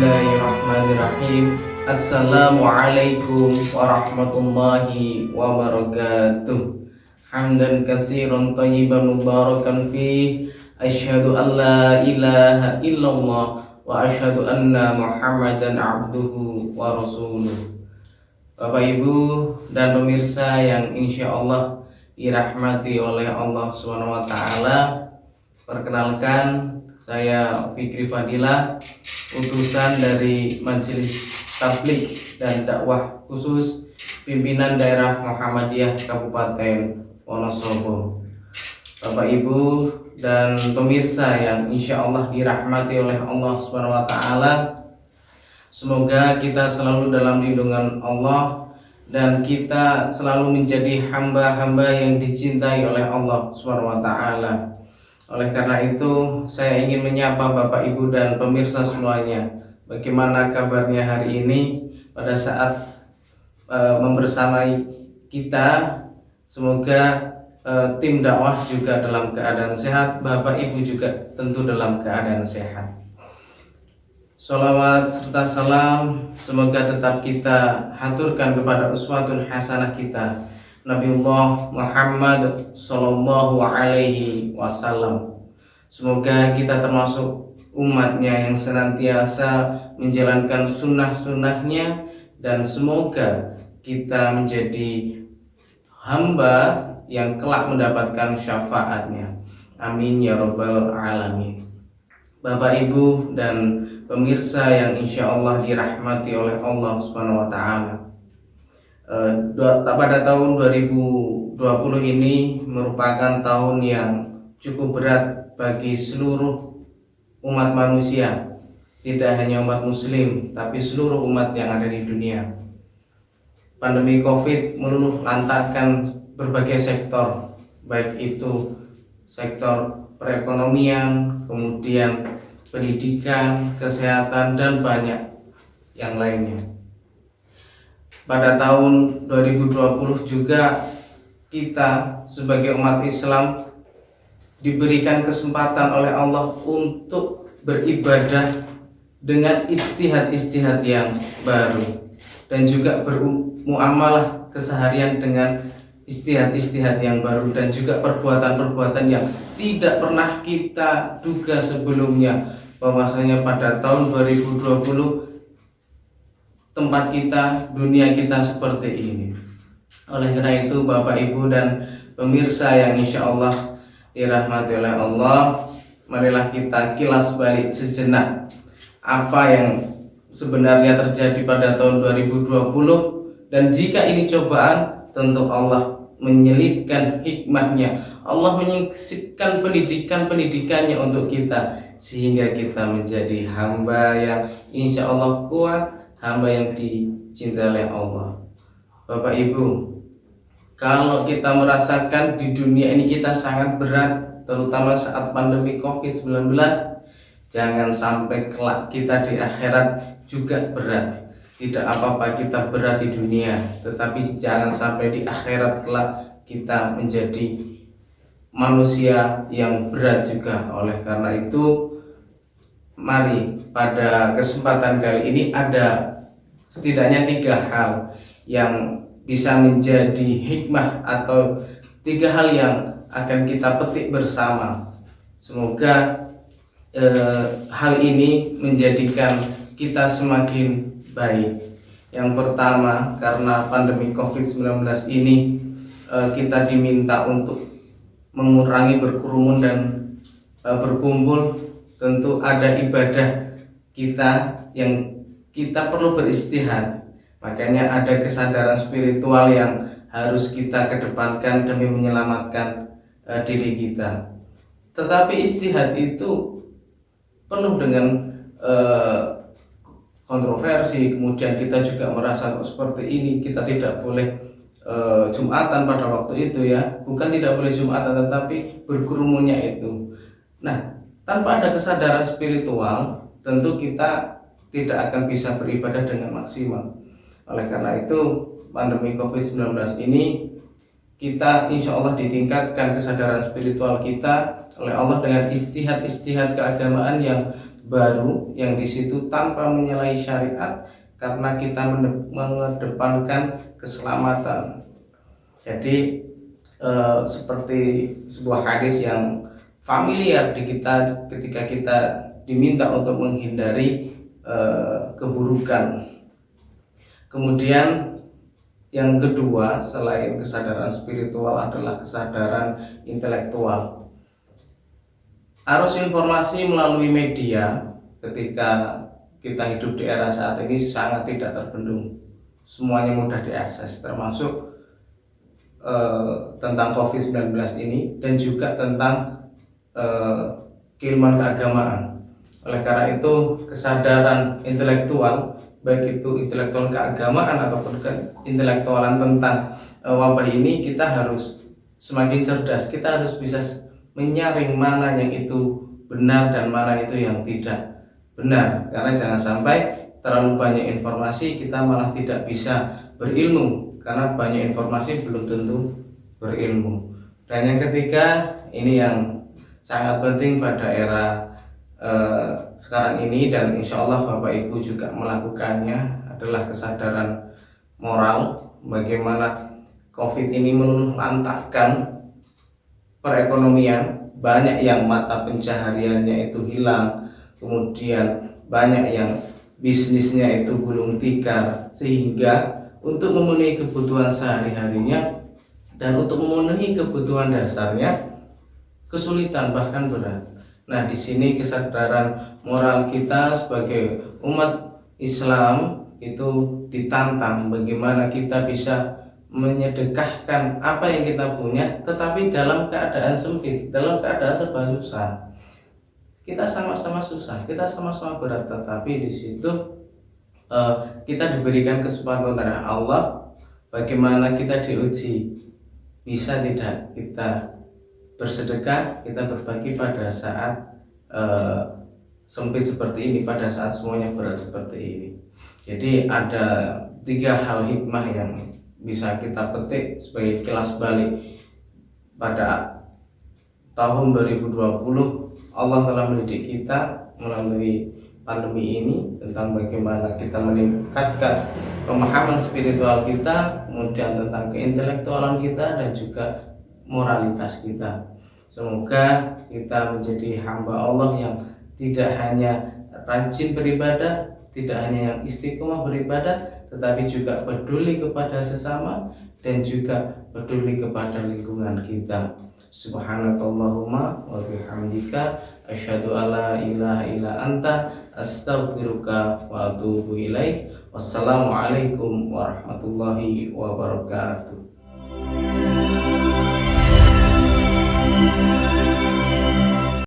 Bismillahirrahmanirrahim. Assalamualaikum warahmatullahi wabarakatuh. Hamdan katsiran thayyiban mubarakan fi. Asyhadu an la ilaha illallah wa asyhadu anna Muhammadan abduhu wa rasuluh. Bapak Ibu dan pemirsa yang insya Allah dirahmati oleh Allah Subhanahu wa taala. Perkenalkan, saya Fikri Fadilah, utusan dari Majelis Tabligh dan Dakwah Khusus Pimpinan Daerah Muhammadiyah Kabupaten Wonosobo. Bapak Ibu dan pemirsa yang insya Allah dirahmati oleh Allah Subhanahu wa taala, semoga kita selalu dalam lindungan Allah dan kita selalu menjadi hamba-hamba yang dicintai oleh Allah Subhanahu wa taala. Oleh karena itu, saya ingin menyapa Bapak Ibu dan pemirsa semuanya. Bagaimana kabarnya hari ini pada saat membersamai kita? Semoga tim dakwah juga dalam keadaan sehat, Bapak Ibu juga tentu dalam keadaan sehat. Sholawat serta salam semoga tetap kita haturkan kepada uswatun hasanah kita, Nabiullah Muhammad Sallallahu Alaihi Wasallam. Semoga kita termasuk umatnya yang senantiasa menjalankan sunnah-sunnahnya, dan semoga kita menjadi hamba yang kelak mendapatkan syafaatnya. Amin ya rabbal alamin. Bapak Ibu dan pemirsa yang insya Allah dirahmati oleh Allah Subhanahu wa taala. Pada tahun 2020 ini merupakan tahun yang cukup berat bagi seluruh umat manusia, tidak hanya umat muslim tapi seluruh umat yang ada di dunia. Pandemi Covid meluluh lantakkan berbagai sektor, baik itu sektor perekonomian, kemudian pendidikan, kesehatan, dan banyak yang lainnya. Pada tahun 2020 juga kita sebagai umat Islam diberikan kesempatan oleh Allah untuk beribadah dengan ijtihad-ijtihad yang baru, dan juga bermuamalah keseharian dengan ijtihad-ijtihad yang baru, dan juga perbuatan-perbuatan yang tidak pernah kita duga sebelumnya, bahwasanya pada tahun 2020 tempat kita, dunia kita seperti ini. Oleh karena itu Bapak Ibu dan pemirsa yang insya Allah dirahmati oleh Allah, marilah kita kilas balik sejenak apa yang sebenarnya terjadi pada tahun 2020. Dan jika ini cobaan, tentu Allah menyelipkan hikmahnya, Allah menyisipkan pendidikan-pendidikannya untuk kita, sehingga kita menjadi hamba yang insya Allah kuat, hamba yang dicintai oleh Allah. Bapak Ibu, kalau kita merasakan di dunia ini kita sangat berat, terutama saat pandemi COVID-19, jangan sampai kelak kita di akhirat juga berat. Tidak apa-apa kita berat di dunia, tetapi jangan sampai di akhirat kelak kita menjadi manusia yang berat juga. Oleh karena itu, mari pada kesempatan kali ini ada setidaknya 3 hal yang bisa menjadi hikmah, atau 3 hal yang akan kita petik bersama. Semoga hal ini menjadikan kita semakin baik. Yang pertama, karena pandemi COVID-19 ini kita diminta untuk mengurangi berkerumun dan berkumpul. Tentu ada ibadah kita yang kita perlu beristihad. Makanya ada kesadaran spiritual yang harus kita kedepankan demi menyelamatkan diri kita. Tetapi istihad itu penuh dengan kontroversi. Kemudian kita juga merasa seperti ini, kita tidak boleh Jumatan pada waktu itu ya. Bukan tidak boleh Jumatan, tetapi berkerumunnya itu. Nah, tanpa ada kesadaran spiritual, tentu kita tidak akan bisa beribadah dengan maksimal. Oleh karena itu, pandemi COVID-19 ini kita insya Allah ditingkatkan kesadaran spiritual kita oleh Allah dengan istihad-istihad keagamaan yang baru yang di situ tanpa menyalahi syariat, karena kita mengedepankan keselamatan. Jadi seperti sebuah hadis yang familiar di kita ketika kita diminta untuk menghindari keburukan. Kemudian yang kedua, selain kesadaran spiritual adalah kesadaran intelektual. Arus informasi melalui media ketika kita hidup di era saat ini sangat tidak terbendung. Semuanya mudah diakses, termasuk tentang COVID-19 ini dan juga tentang keilmuan keagamaan. Oleh karena itu, kesadaran intelektual, baik itu intelektual keagamaan ataupun intelektualan tentang wabah ini, kita harus semakin cerdas. Kita harus bisa menyaring mana yang itu benar dan mana itu yang tidak benar, karena jangan sampai terlalu banyak informasi kita malah tidak bisa berilmu, karena banyak informasi belum tentu berilmu. Dan yang ketiga, ini yang sangat penting pada era sekarang ini, dan insya Allah Bapak Ibu juga melakukannya, adalah kesadaran moral. Bagaimana COVID ini meluluhlantahkan perekonomian, banyak yang mata pencahariannya itu hilang, kemudian banyak yang bisnisnya itu gulung tikar, sehingga untuk memenuhi kebutuhan sehari-harinya dan untuk memenuhi kebutuhan dasarnya kesulitan, bahkan berat. Nah, di sini kesadaran moral kita sebagai umat Islam itu ditantang, bagaimana kita bisa menyedekahkan apa yang kita punya, tetapi dalam keadaan sempit, dalam keadaan serba susah. Kita sama-sama susah, kita sama-sama berat, tetapi di situ kita diberikan kesempatan dari Allah. Bagaimana kita diuji, bisa tidak kita bersedekah, kita berbagi pada saat sempit seperti ini, pada saat semuanya berat seperti ini. Jadi ada 3 hal hikmah yang bisa kita petik sebagai kilas balik. Pada tahun 2020 Allah telah mendidik kita melalui pandemi ini tentang bagaimana kita meningkatkan pemahaman spiritual kita, kemudian tentang keintelektualan kita, dan juga moralitas kita. Semoga kita menjadi hamba Allah yang tidak hanya rajin beribadah, tidak hanya yang istiqomah beribadah, tetapi juga peduli kepada sesama dan juga peduli kepada lingkungan kita. Subhanakallahumma wa bihamdika asyhadu alla ilaha illa anta astaghfiruka wa atubu ilaik. Wassalamualaikum warahmatullahi wabarakatuh.